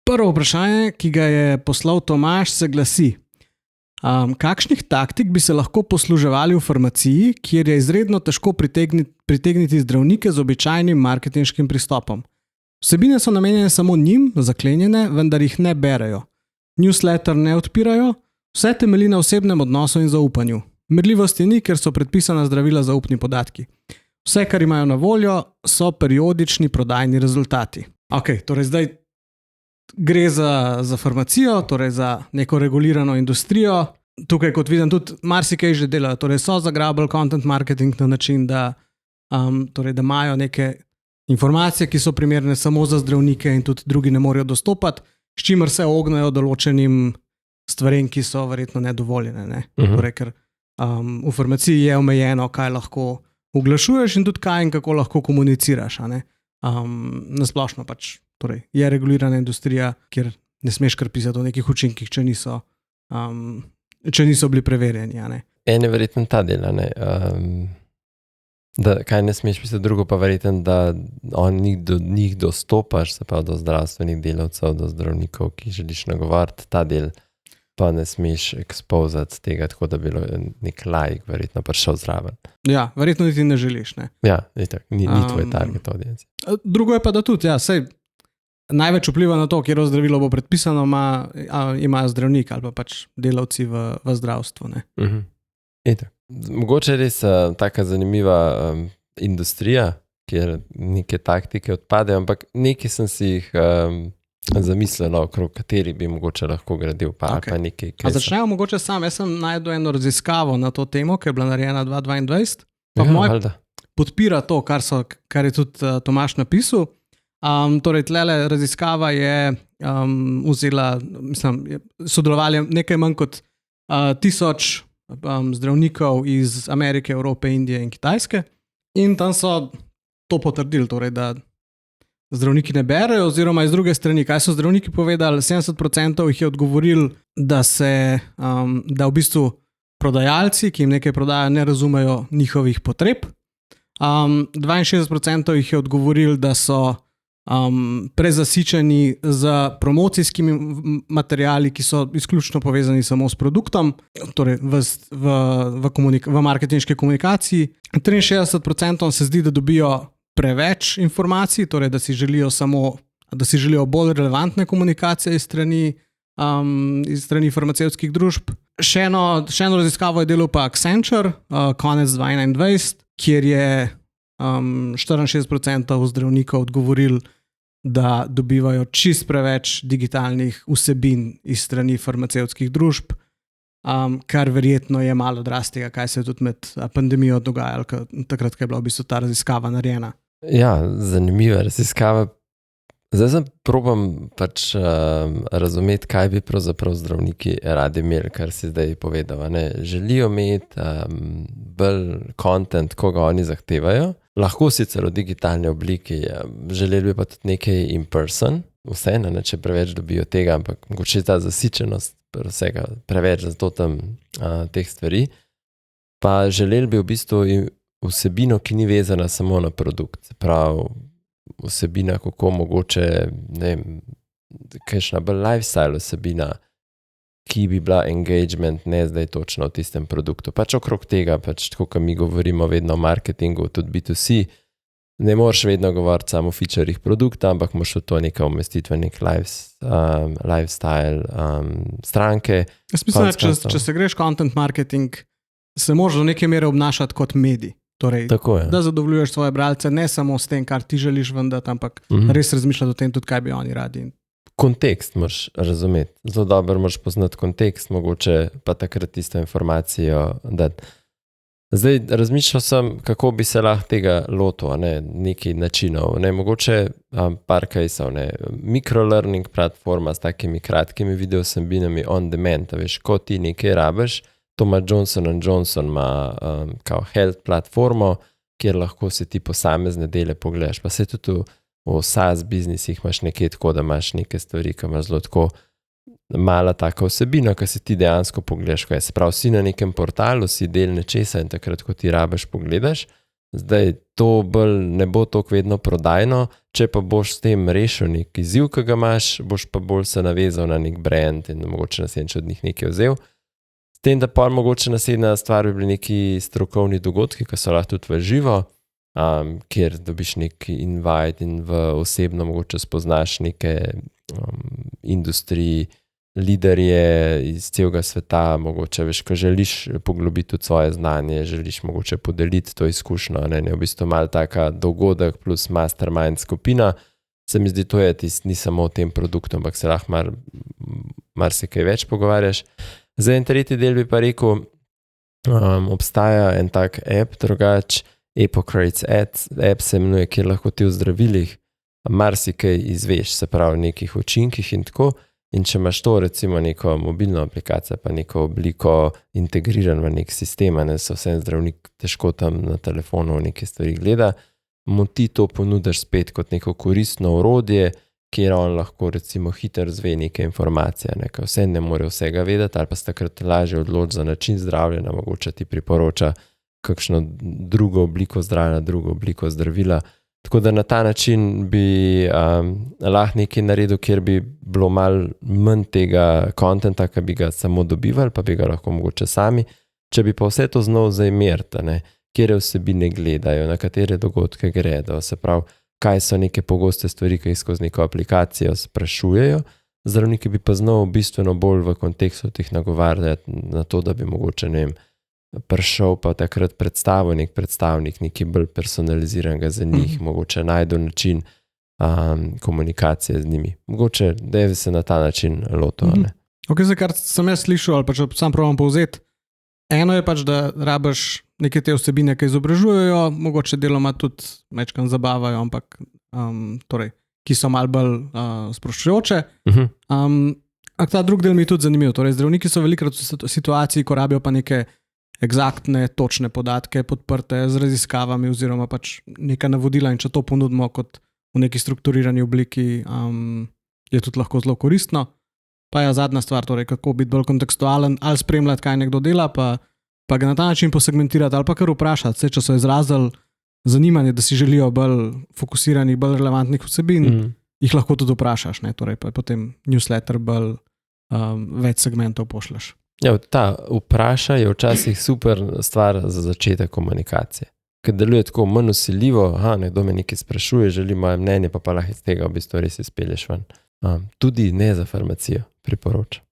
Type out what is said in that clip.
Prvo vprašanje, ki ga je poslal Tomaž, se glasi: kakšnih taktik bi se lahko posluževali v farmaciji, kjer je izredno težko pritegniti zdravnike z običajnim marketinškim pristopom? Vsebine so namenjene samo njim, zaklenjene, vendar jih ne berejo. Newsletter ne odpirajo, vse temelji na osebnem odnosu in zaupanju. Merljivosti ni, ker so predpisana zdravila zaupni podatki. Vse, kar imajo na voljo, so periodični prodajni rezultati. Ok, torej zdaj gre za farmacijo, torej za neko regulirano industrijo. Tukaj, kot vidim, tudi marsikaj že delajo. Torej so zagrabili content marketing na način, da imajo neke informacije, ki so primerne samo za zdravnike in tudi drugi ne morejo dostopati, s čimer se ognejo določenim stvarem, ki so verjetno nedovoljene. Ne? Torej, ker v farmaciji je omejeno, kaj lahko oglašuješ in tudi kaj in kako lahko komuniciraš. Nasplošno pač torej, je regulirana industrija, kjer ne smeš kar pisati o nekih učinkih, če niso bili preverjeni. En je verjetno ta del, da kaj ne smeš pisati, drugo pa verjetno, da do njih dostopaš, se pa do zdravstvenih delavcev, do zdravnikov, ki želiš nagovarjati, ta del pa ne smeš ekspozati tega, tako da bi nek laik verjetno prišel zraven. Ja, verjetno niti ne želiš, ne? Ja, ni tvoj target audience. Drugo je pa, da tudi, sej največ vpliva na to, kjer zdravilo bo predpisano, imajo zdravnik ali pa pač delavci v zdravstvu, ne? Mogoče res taka zanimiva industrija, kjer neke taktike odpadejo, ampak nekaj sem si jih zamislila, okrog kateri bi mogoče lahko gradil. Začnejo mogoče sam. Jaz sem najdel eno raziskavo na to temo, ki je bila narejena 2022. Pa podpira to, kar je tudi Tomaž napisal. Torej, tlele raziskava je vzela, sodelovali nekaj manj kot 1000 zdravnikov iz Amerike, Evrope, Indije in Kitajske. In tam so to potrdili, torej, da zdravniki ne berejo, oziroma iz druge strani, kaj so zdravniki povedali, 70% jih je odgovoril, da v bistvu prodajalci, ki jim nekaj prodajajo, ne razumejo njihovih potreb. 62% jih je odgovoril, da so prezasičeni z promocijskimi materiali, ki so izključno povezani samo s produktom, torej v marketinški komunikaciji. 63% se zdi, da dobijo preveč informacij, torej da si želijo bolj relevantne komunikacije iz strani farmacevtskih družb. Še eno raziskavo je delal pa Accenture, konec 2021, kjer je 64% zdravnikov odgovoril, da dobivajo čist preveč digitalnih vsebin iz strani farmacevtskih družb, kar verjetno je malo odraz tega, kaj se je tudi med pandemijo dogajalo, takrat, ko je bila v bistvu ta raziskava narejena. Ja, zanimiva raziskava. Zdaj sem probam pač razumeti, kaj bi pravzaprav zdravniki radi imeli, kar si zdaj povedal. Želijo imeti bolj content, ko ga oni zahtevajo. Lahko sicer v digitalni obliki, želeli bi pa tudi nekaj in person, vseeno, če preveč dobijo tega, ampak mogoče ta zasičenost vsega preveč, zato tam teh stvari. Pa želeli bi v bistvu vsebino, ki ni vezana samo na produkt. Prav vsebina, kako mogoče, ne vem, kakšna bolj lifestyle vsebina, ki bi bila engagement, ne zdaj točno v tistem produktu. Pač okrog tega, pač tako, ko mi govorimo vedno o marketingu, tudi B2C, ne moreš vedno govoriti samo o featurih produkta, ampak moraš v to nekaj umestiti v nek lifestyle stranke. Jaz mislim, če se greš content marketing, se moraš do neke mere obnašati kot medij. Torej, da zadovoljuješ svoje bralce, ne samo s tem, kar ti želiš vendati, ampak res razmišljati o tem tudi, kaj bi oni radi. Kontekst moraš razumeti. Zelo dobro moraš poznati kontekst, mogoče pa takrat tisto informacijo dati. Zdaj razmišljal sem, kako bi se lahko tega lotil, nekaj načinov. Mogoče par caseov, microlearning platforma s takimi kratkimi videosebinami on demand. Veš, ko ti nekaj rabiš, to ima Johnson & Johnson, ima kao health platformo, kjer lahko se ti posamezne dele pogledaš. Pa se tudi v SaaS biznisih imaš nekaj tako, da imaš neke stvari, ki imaš zelo tako mala taka vsebina, ki se ti dejansko pogledaš. Se pravi, si na nekem portalu, si del nečesa in takrat, ko ti rabiš, pogledaš, Zdaj, to bolj ne bo toliko vedno prodajno, če pa boš s tem rešil nek izziv, ki ga imaš, boš pa bolj se navezal na nek brand in mogoče naslednjič od njih nekaj vzel. S tem, da pa mogoče naslednja stvar bi bili neki strokovni dogodki, ki so lahko tudi v živo, kjer dobiš nek invite in v osebno mogoče spoznaš neke industriji, liderje iz celega sveta, mogoče veš, ko želiš poglobiti tudi svoje znanje, želiš mogoče podeliti to izkušnjo, ne v bistvu malo taka dogodek plus mastermind skupina, se mi zdi, to je ni samo o tem produktu, ampak se lahko se kaj več pogovarjaš. Za en tretji del bi pa rekel, obstaja en tak app, drugač, Epocrates app se imenuje, kjer lahko ti v zdravilih marsikaj izveš, se pravi v nekih učinkih in tako. In če imaš to recimo neko mobilno aplikacijo, pa neko obliko integriran v nek sistem, ne se vsem zdravnik težko tam na telefonu neke stvari gleda, mu ti to ponudiš spet kot neko koristno orodje, kjer on lahko recimo hitro zve neke informacije, ne, ker vse ne more vsega vedeti, ali pa se takrat lažje odloči za način zdravljenja, mogoče ti priporoča kakšno drugo obliko zdravljenja, drugo obliko zdravila. Tako da na ta način bi lahko nekaj naredil, kjer bi bilo malo manj tega kontenta, ki bi ga samo dobivali, pa bi ga lahko mogoče sami. Če bi pa vse to znal zaimeriti, kjer vsebine gledajo, na katere dogodke gredo, se pravi, kaj so neke pogoste stvari, ki jih skozi neko aplikacijo sprašujejo, zdravniki bi pa znal bistveno bolj v kontekstu teh nagovarjati na to, da bi mogoče, ne vem, prišel pa takrat predstavil nek predstavnik, nekaj bolj personaliziranega za njih, mogoče najdu način komunikacije z njimi. Mogoče, da je se na ta način loto. Ok, za kar sem jaz slišal, ali pa če sam probam povzeti, eno je pač, da rabiš neke te vsebine, ki izobražujejo, mogoče deloma tudi mečkam zabavajo, ampak torej, ki so malo bolj sproščujoče. Ta drug del mi je tudi zanimiv. Torej, zdravniki so velikrat v situaciji, ko rabijo pa neke eksaktne, točne podatke, podprte z raziskavami oziroma pač neka navodila in če to ponudimo kot v neki strukturirani obliki, je tudi lahko zelo koristno. Pa je zadnja stvar, torej kako biti bolj kontekstualen, ali spremljati, kaj nekdo dela, pa ga na ta način posegmentirati ali pa kar vprašati, če so izrazili zanimanje, da si želijo bolj fokusiranih, bolj relevantnih vsebin, jih lahko tudi vprašaš, ne? Torej pa potem newsletter bolj več segmentov pošleš. Ja, ta vpraša je včasih super stvar za začetek komunikacije. Ker deluje tako manj vsiljivo, nekdo me nekaj sprašuje, želi moje mnenje, pa lahko iz tega v bistvu res izpelješ ven. Tudi ne za farmacijo, priporočam.